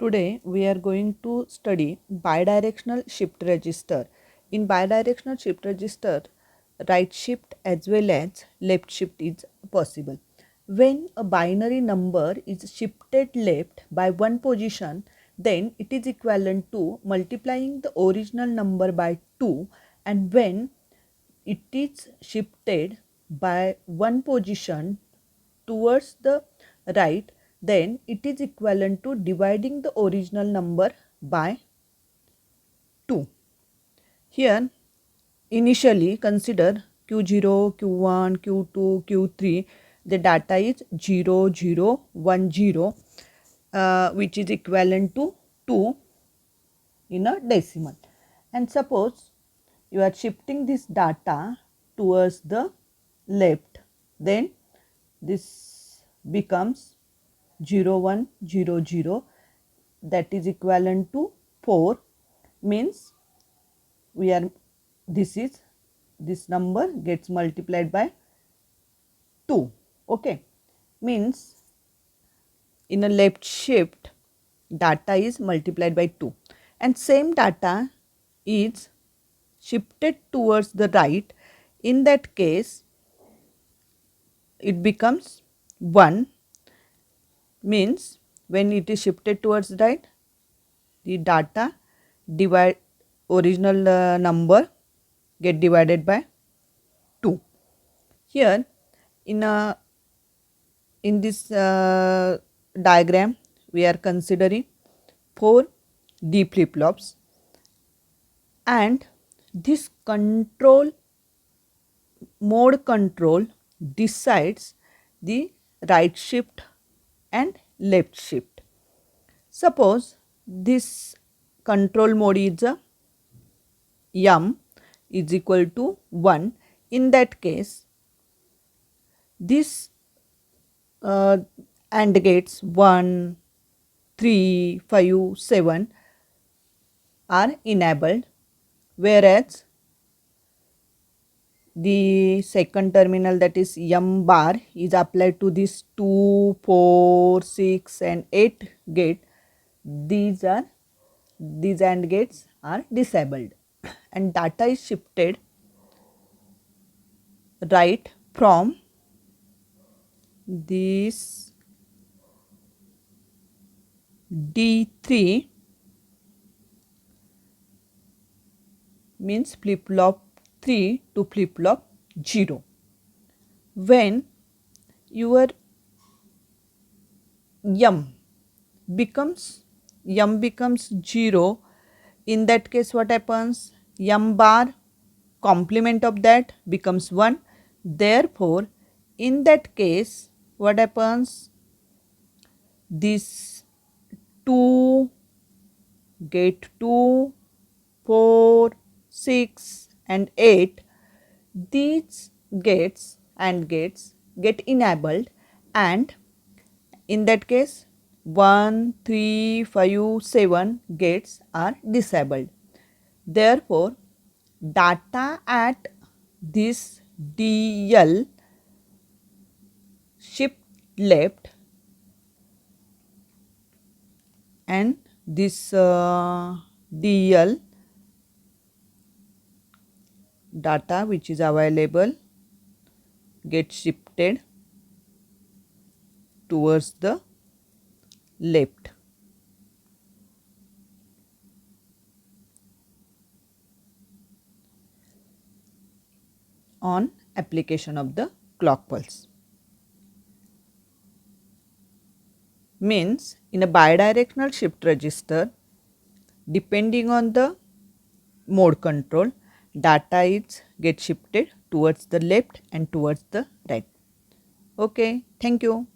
Today we are going to study bidirectional shift register. In bidirectional shift register, right shift as well as left shift is possible. When a binary number is shifted left by one position, then it is equivalent to multiplying the original number by 2, and when it is shifted by one position towards the right, then it is equivalent to dividing the original number by 2. Here initially consider Q0, Q1, Q2, Q3. The data is 0, 0, 1, 0, which is equivalent to 2 in a decimal. And suppose you are shifting this data towards the left, then this becomes 0, 1, 0, 0, that is equivalent to 4, means we are this number gets multiplied by 2. Okay, means in a left shift data is multiplied by 2, and same data is shifted towards the right. In that case it becomes 1, means when it is shifted towards right, the data divide original number get divided by 2. Here in this diagram we are considering 4 D flip flops, and this mode control decides the right shift and left shift. Suppose this control mode is a M is equal to 1. In that case this AND gates 1, 3, 5, 7 are enabled, whereas the second terminal, that is M bar, is applied to this 2, 4, 6 and 8 gate. These AND gates are disabled and data is shifted right from this D3, means flip flop 3 to flip flop 0. When your M becomes 0, in that case what happens? M bar complement of that becomes 1. Therefore in that case what happens? This 2, gate 2, 4, 6 and 8, these gates AND gates get enabled, and in that case 1, 3, 5, 7 gates are disabled. Therefore data at this DL shift left, and this DL data which is available gets shifted towards the left. On application of the clock pulse, means in a bidirectional shift register, depending on the mode control, data is get shifted towards the left and towards the right. Okay, thank you.